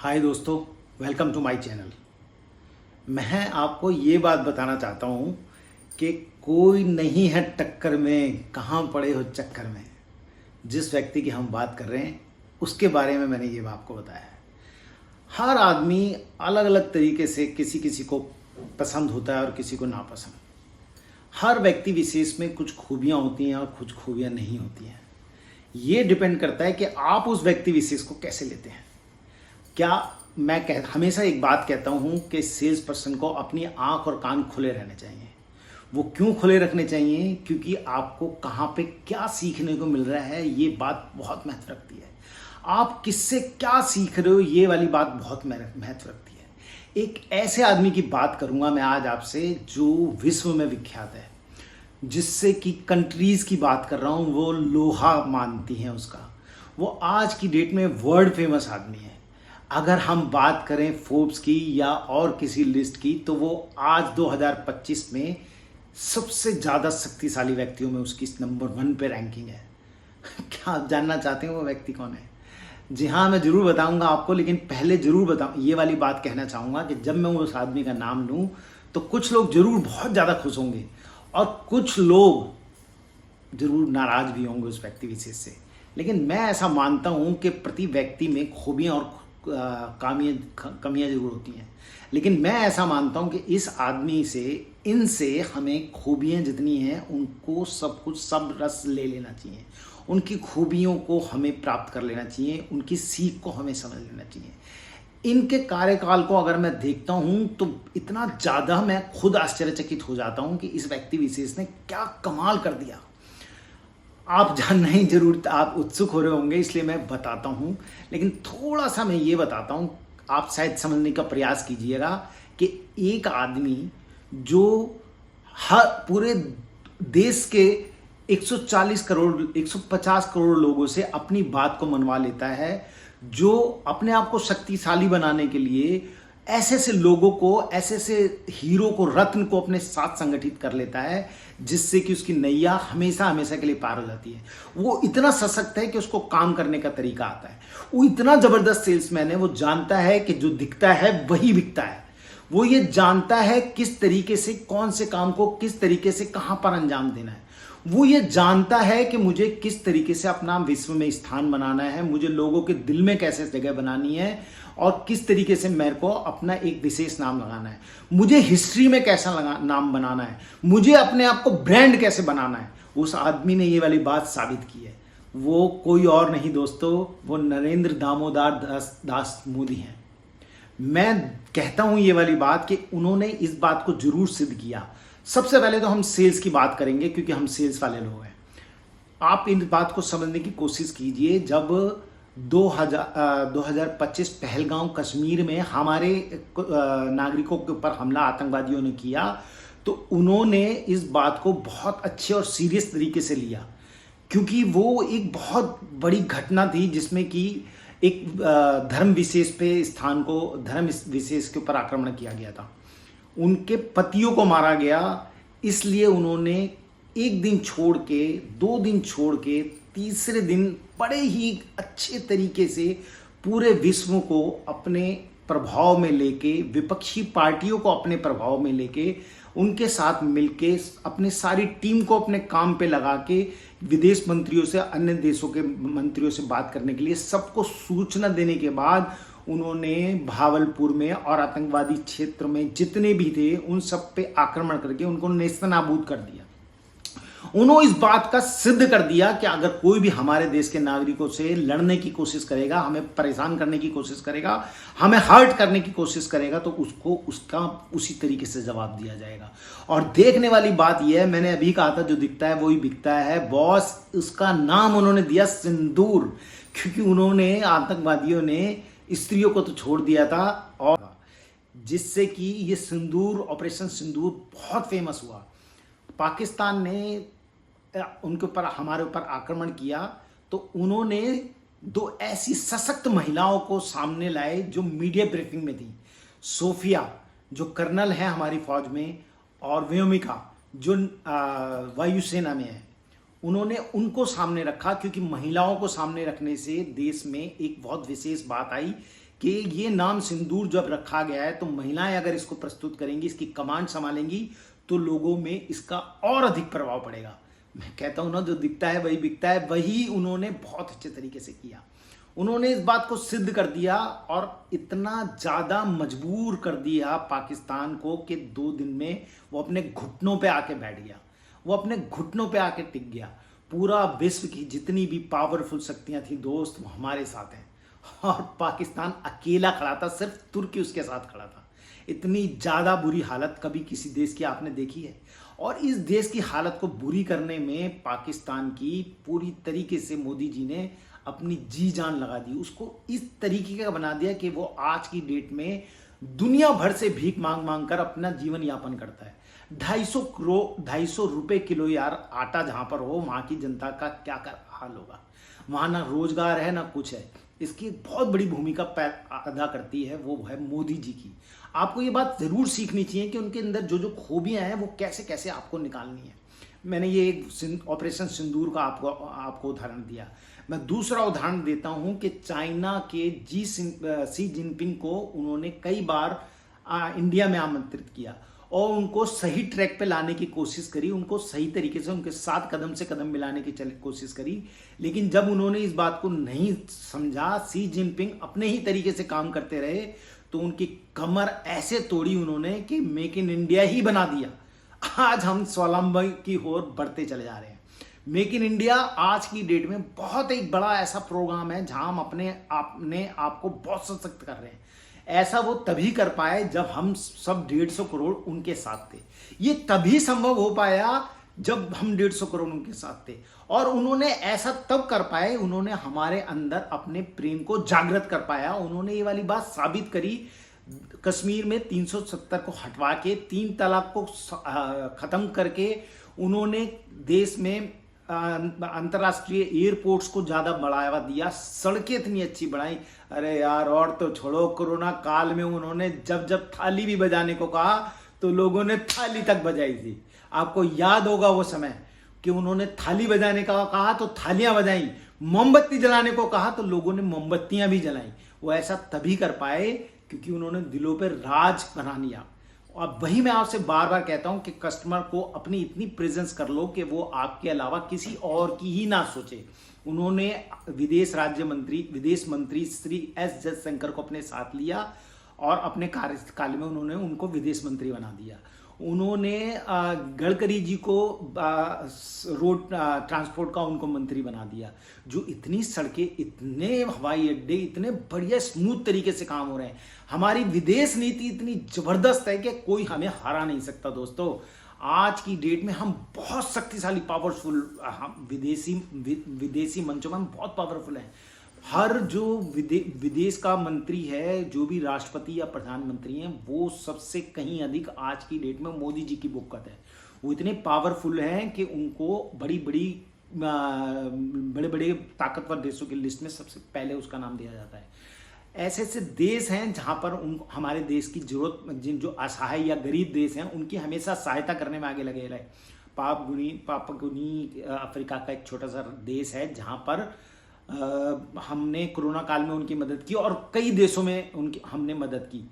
हाय दोस्तों, welcome to my channel. मैं आपको ये बात बताना चाहता हूँ कि कोई नहीं है टक्कर में, कहाँ पड़े हो चक्कर में। जिस व्यक्ति की हम बात कर रहे हैं उसके बारे में मैंने ये आपको बताया है। हर आदमी अलग अलग तरीके से किसी किसी को पसंद होता है और किसी को नापसंद। हर व्यक्ति विशेष में कुछ खूबियाँ होती हैं और कुछ खूबियाँ नहीं होती हैं। ये डिपेंड करता है कि आप उस व्यक्ति विशेष को कैसे लेते हैं। मैं हमेशा एक बात कहता हूँ कि सेल्स पर्सन को अपनी आंख और कान खुले रहने चाहिए। वो क्यों खुले रखने चाहिए? क्योंकि आपको कहाँ पे क्या सीखने को मिल रहा है ये बात बहुत महत्व रखती है। आप किससे क्या सीख रहे हो ये वाली बात बहुत महत्व रखती है। एक ऐसे आदमी की बात करूँगा मैं आज आपसे जो विश्व में विख्यात है, जिससे कि कंट्रीज़ की बात कर रहा हूँ, वो लोहा मानती हैं उसका। वो आज की डेट में वर्ल्ड फेमस आदमी है। अगर हम बात करें फोर्ब्स की या और किसी लिस्ट की, तो वो आज 2025 में सबसे ज़्यादा शक्तिशाली व्यक्तियों में उसकी नंबर 1 पे रैंकिंग है। क्या आप जानना चाहते हैं वो व्यक्ति कौन है? जी हाँ, मैं ज़रूर बताऊंगा आपको, लेकिन पहले ज़रूर ये वाली बात कहना चाहूँगा कि जब मैं उस आदमी का नाम लूँ तो कुछ लोग ज़रूर बहुत ज़्यादा खुश होंगे और कुछ लोग ज़रूर नाराज़ भी होंगे उस व्यक्ति विशेष से। लेकिन मैं ऐसा मानता हूँ कि प्रति व्यक्ति में खूबियाँ और कमियाँ जरूर होती हैं, लेकिन मैं ऐसा मानता हूँ कि इस आदमी से, इनसे हमें खूबियाँ जितनी हैं उनको सब रस ले लेना चाहिए। उनकी खूबियों को हमें प्राप्त कर लेना चाहिए, उनकी सीख को हमें समझ लेना चाहिए। इनके कार्यकाल को अगर मैं देखता हूँ तो इतना ज़्यादा मैं खुद आश्चर्यचकित हो जाता हूँ कि इस व्यक्ति विशेष ने क्या कमाल कर दिया। आप जानना ही जरूर, आप उत्सुक हो रहे होंगे, इसलिए मैं बताता हूँ। लेकिन थोड़ा सा मैं ये बताता हूँ, आप शायद समझने का प्रयास कीजिएगा कि एक आदमी जो हर पूरे देश के 140 करोड़ 150 करोड़ लोगों से अपनी बात को मनवा लेता है, जो अपने आप को शक्तिशाली बनाने के लिए ऐसे ऐसे लोगों को, ऐसे ऐसे हीरो को, रत्न को अपने साथ संगठित कर लेता है, जिससे कि उसकी नैया हमेशा हमेशा के लिए पार हो जाती है। वो इतना सशक्त है कि उसको काम करने का तरीका आता है। वो इतना जबरदस्त सेल्समैन है, वो जानता है कि जो दिखता है वही बिकता है। वो ये जानता है किस तरीके से, कौन से काम को किस तरीके से कहां पर अंजाम देना है। वो ये जानता है कि मुझे किस तरीके से अपना विश्व में स्थान बनाना है, मुझे लोगों के दिल में कैसे जगह बनानी है और किस तरीके से मेरे को अपना एक विशेष नाम लगाना है, मुझे हिस्ट्री में कैसा नाम बनाना है, मुझे अपने आप को ब्रांड कैसे बनाना है। उस आदमी ने ये वाली बात साबित की है। वो कोई और नहीं दोस्तों, वो नरेंद्र दामोदर दास मोदी हैं। मैं कहता हूं ये वाली बात कि उन्होंने इस बात को जरूर सिद्ध किया। सबसे पहले तो हम सेल्स की बात करेंगे, क्योंकि हम सेल्स वाले लोग हैं। आप इन बात को समझने की कोशिश कीजिए। जब 2025 पहलगांव कश्मीर में हमारे नागरिकों के ऊपर हमला आतंकवादियों ने किया, तो उन्होंने इस बात को बहुत अच्छे और सीरियस तरीके से लिया, क्योंकि वो एक बहुत बड़ी घटना थी जिसमें कि एक धर्म विशेष पे स्थान को, धर्म विशेष के ऊपर आक्रमण किया गया था। उनके पतियों को मारा गया, इसलिए उन्होंने एक दिन छोड़ के, 2 दिन छोड़ के, तीसरे दिन बड़े ही अच्छे तरीके से पूरे विश्व को अपने प्रभाव में लेके, विपक्षी पार्टियों को अपने प्रभाव में लेके, उनके साथ मिलके, अपने सारी टीम को अपने काम पे लगा के, विदेश मंत्रियों से, अन्य देशों के मंत्रियों से बात करने के लिए, सबको सूचना देने के बाद उन्होंने भावलपुर में और आतंकवादी क्षेत्र में जितने भी थे उन सब पे आक्रमण करके उनको नेस्तनाबूद कर दिया। उन्होंने इस बात का सिद्ध कर दिया कि अगर कोई भी हमारे देश के नागरिकों से लड़ने की कोशिश करेगा, हमें परेशान करने की कोशिश करेगा, हमें हर्ट करने की कोशिश करेगा, तो उसको उसका उसी तरीके से जवाब दिया जाएगा। और देखने वाली बात यह है, मैंने अभी कहा था जो दिखता है वही बिकता है बॉस। उसका नाम उन्होंने दिया सिंदूर, क्योंकि उन्होंने, आतंकवादियों ने स्त्रियों को तो छोड़ दिया था, और जिससे कि ये सिंदूर, ऑपरेशन सिंदूर बहुत फेमस हुआ। पाकिस्तान ने उनके ऊपर, हमारे ऊपर आक्रमण किया, तो उन्होंने 2 ऐसी सशक्त महिलाओं को सामने लाए जो मीडिया ब्रीफिंग में थी। सोफिया जो कर्नल है हमारी फौज में, और व्योमिका जो वायुसेना में है। उन्होंने उनको सामने रखा, क्योंकि महिलाओं को सामने रखने से देश में एक बहुत विशेष बात आई कि ये नाम सिंदूर जब रखा गया है तो महिलाएं अगर इसको प्रस्तुत करेंगी, इसकी कमांड संभालेंगी, तो लोगों में इसका और अधिक प्रभाव पड़ेगा। मैं कहता हूं ना, जो दिखता है वही बिकता है, वही उन्होंने बहुत अच्छे तरीके से किया। उन्होंने इस बात को सिद्ध कर दिया और इतना ज़्यादा मजबूर कर दिया पाकिस्तान को कि 2 दिन में वो अपने घुटनों पे आके बैठ गया, वो अपने घुटनों पे आके टिक गया। पूरा विश्व की जितनी भी पावरफुल शक्तियां थी दोस्त, वो हमारे साथ हैं, और पाकिस्तान अकेला खड़ा था, सिर्फ तुर्की उसके साथ खड़ा था। इतनी ज़्यादा बुरी हालत कभी किसी देश की आपने देखी है? और इस देश की हालत को बुरी करने में पाकिस्तान की पूरी तरीके से मोदी जी ने अपनी जी जान लगा दी। उसको इस तरीके का बना दिया कि वो आज की डेट में दुनिया भर से भीख मांग मांग कर अपना जीवन यापन करता है। 250 रुपए किलो यार आटा जहां पर हो, वहां की जनता का क्या कर हाल होगा। वहां ना रोजगार है ना कुछ है। इसकी एक बहुत बड़ी भूमिका अदा करती है, वो है मोदी जी की। आपको ये बात जरूर सीखनी चाहिए कि उनके अंदर जो जो खूबियां हैं वो कैसे कैसे आपको निकालनी है। मैंने ये एक ऑपरेशन सिंदूर का आपको उदाहरण दिया। मैं दूसरा उदाहरण देता हूं कि चाइना के शी जिनपिंग को उन्होंने कई बार इंडिया में आमंत्रित किया और उनको सही ट्रैक पे लाने की कोशिश करी, उनको सही तरीके से उनके साथ कदम से कदम मिलाने की कोशिश करी। लेकिन जब उन्होंने इस बात को नहीं समझा, शी जिनपिंग अपने ही तरीके से काम करते रहे, तो उनकी कमर ऐसे तोड़ी उन्होंने कि मेक इन इंडिया ही बना दिया। आज हम स्वावलंबन की ओर बढ़ते चले जा रहे हैं। मेक इन इंडिया आज की डेट में बहुत एक बड़ा ऐसा प्रोग्राम है जहां हम अपने आप को बहुत सशक्त कर रहे हैं। ऐसा वो तभी कर पाए जब हम सब 150 करोड़ उनके साथ थे। ये तभी संभव हो पाया जब हम 150 करोड़ उनके साथ थे। और उन्होंने ऐसा तब कर पाए, उन्होंने हमारे अंदर अपने प्रेम को जागृत कर पाया। उन्होंने ये वाली बात साबित करी। कश्मीर में 370 को हटवा के 3 तलाक को खत्म करके उन्होंने देश में अंतर्राष्ट्रीय एयरपोर्ट्स को ज्यादा बढ़ावा दिया, सड़कें इतनी अच्छी बढ़ाई। अरे यार, और तो छोड़ो, कोरोना काल में उन्होंने जब जब थाली भी बजाने को कहा तो लोगों ने थाली तक बजाई थी। आपको याद होगा वो समय कि उन्होंने थाली बजाने का कहा तो थालियां बजाई, मोमबत्ती जलाने को कहा तो लोगों ने मोमबत्तियां भी जलाई। वो ऐसा तभी कर पाए क्योंकि उन्होंने दिलों पर राज बना लिया। और वही मैं आपसे बार बार कहता हूं कि कस्टमर को अपनी इतनी प्रेजेंस कर लो कि वो आपके अलावा किसी और की ही ना सोचे। उन्होंने विदेश मंत्री श्री एस जयशंकर को अपने साथ लिया और अपने कार्यकाल में उन्होंने उनको विदेश मंत्री बना दिया। उन्होंने गडकरी जी को रोड ट्रांसपोर्ट का उनको मंत्री बना दिया। जो इतनी सड़कें, इतने हवाई अड्डे, इतने बढ़िया स्मूथ तरीके से काम हो रहे हैं। हमारी विदेश नीति इतनी जबरदस्त है कि कोई हमें हरा नहीं सकता। दोस्तों, आज की डेट में हम बहुत शक्तिशाली, पावरफुल, हम विदेशी मंचों में हम बहुत पावरफुल हैं। हर जो विदेश का मंत्री है, जो भी राष्ट्रपति या प्रधानमंत्री हैं, वो सबसे कहीं अधिक आज की डेट में मोदी जी की बुक्कत है। वो इतने पावरफुल हैं कि उनको बड़े बड़े ताकतवर देशों की लिस्ट में सबसे पहले उसका नाम दिया जाता है। ऐसे ऐसे देश हैं जहां पर हमारे देश की जरूरत, जो असहाय या गरीब देश हैं, उनकी हमेशा सहायता करने में आगे लगे रहे। पापुआ अफ्रीका का एक छोटा सा देश है जहां पर हमने कोरोना काल में उनकी मदद की और कई देशों में हमने मदद की।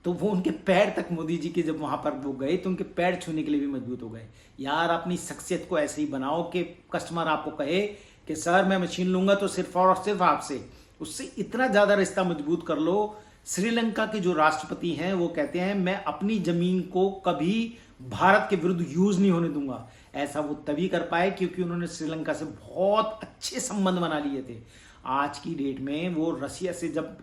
तो वो उनके पैर तक, मोदी जी के जब वहां पर वो गए तो उनके पैर छूने के लिए भी मजबूत हो गए। यार, अपनी शख्सियत को ऐसे ही बनाओ कि कस्टमर आपको कहे कि सर मैं मशीन लूंगा तो सिर्फ और सिर्फ आपसे, उससे इतना ज्यादा रिश्ता मजबूत कर लो। श्रीलंका के जो राष्ट्रपति हैं वो कहते हैं मैं अपनी जमीन को कभी भारत के विरुद्ध यूज नहीं होने दूंगा। ऐसा वो तभी कर पाए क्योंकि उन्होंने श्रीलंका से बहुत अच्छे संबंध बना लिए थे। आज की डेट में वो रसिया से, जब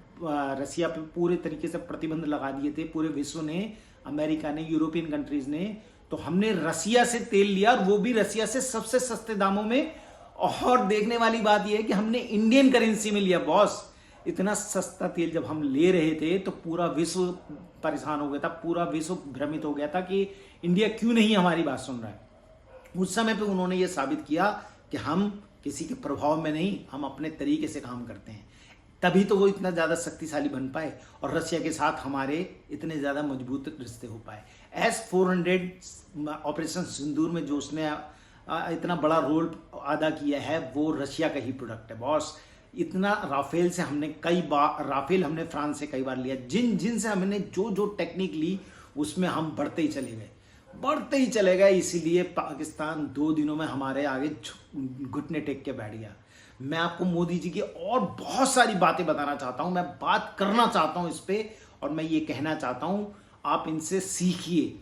रसिया पे पूरे तरीके से प्रतिबंध लगा दिए थे पूरे विश्व ने, अमेरिका ने, यूरोपियन कंट्रीज ने, तो हमने रसिया से तेल लिया और वो भी रसिया से सबसे सस्ते दामों में। और देखने वाली बात यह है कि हमने इंडियन करेंसी में लिया। बॉस, इतना सस्ता तेल जब हम ले रहे थे तो पूरा विश्व परेशान हो गया था, पूरा विश्व भ्रमित हो गया था कि इंडिया क्यों नहीं हमारी बात सुन रहा है। उस समय पे उन्होंने ये साबित किया कि हम किसी के प्रभाव में नहीं, हम अपने तरीके से काम करते हैं। तभी तो वो इतना ज़्यादा शक्तिशाली बन पाए और रशिया के साथ हमारे इतने ज़्यादा मजबूत रिश्ते हो पाए। S-400 ऑपरेशन सिंदूर में जो उसने इतना बड़ा रोल अदा किया है वो रशिया का ही प्रोडक्ट है। बॉस, इतना राफेल से हमने कई बार, राफेल हमने फ्रांस से कई बार लिया, जिन जिन से हमने जो जो टेक्निक ली उसमें हम बढ़ते ही चले गए। इसीलिए पाकिस्तान 2 दिनों में हमारे आगे घुटने टेक के बैठ गया। मैं आपको मोदी जी की और बहुत सारी बातें बताना चाहता हूं, मैं बात करना चाहता हूं इस पे, और मैं ये कहना चाहता हूं आप इनसे सीखिए,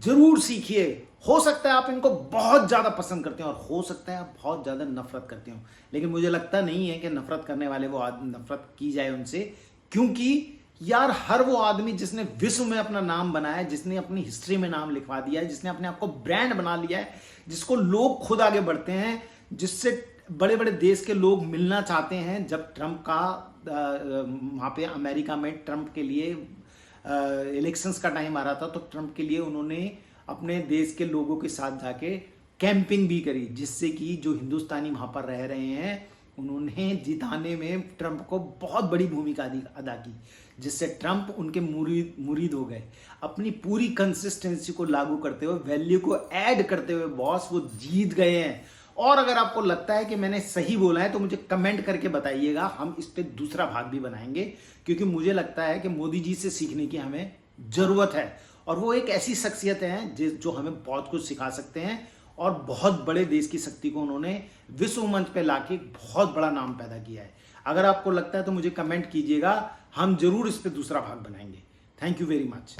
जरूर सीखिए। हो सकता है आप इनको बहुत ज़्यादा पसंद करते हो और हो सकता है आप बहुत ज़्यादा नफरत करते हो, लेकिन मुझे लगता नहीं है कि नफरत करने वाले वो आदमी, नफरत की जाए उनसे, क्योंकि यार हर वो आदमी जिसने विश्व में अपना नाम बनाया है, जिसने अपनी हिस्ट्री में नाम लिखवा दिया है, जिसने अपने आप को ब्रांड बना लिया है, जिसको लोग खुद आगे बढ़ते हैं, जिससे बड़े बड़े देश के लोग मिलना चाहते हैं। जब ट्रंप का वहाँ पे अमेरिका में ट्रंप के लिए इलेक्शंस का टाइम आ रहा था, तो ट्रंप के लिए उन्होंने अपने देश के लोगों के साथ जाके कैंपिंग भी करी, जिससे कि जो हिंदुस्तानी वहाँ पर रह रहे हैं उन्होंने जिताने में ट्रंप को बहुत बड़ी भूमिका अदा की, जिससे ट्रंप उनके मुरीद हो गए। अपनी पूरी कंसिस्टेंसी को लागू करते हुए, वैल्यू को ऐड करते हुए बॉस वो जीत गए हैं। और अगर आपको लगता है कि मैंने सही बोला है तो मुझे कमेंट करके बताइएगा, हम इस पे दूसरा भाग भी बनाएंगे, क्योंकि मुझे लगता है कि मोदी जी से सीखने की हमें जरूरत है, और वो एक ऐसी शख्सियत है जो हमें बहुत कुछ सिखा सकते हैं, और बहुत बड़े देश की शक्ति को उन्होंने विश्व मंच पे लाके बहुत बड़ा नाम पैदा किया है। अगर आपको लगता है तो मुझे कमेंट कीजिएगा, हम जरूर इस पे दूसरा भाग बनाएंगे। Thank you very much.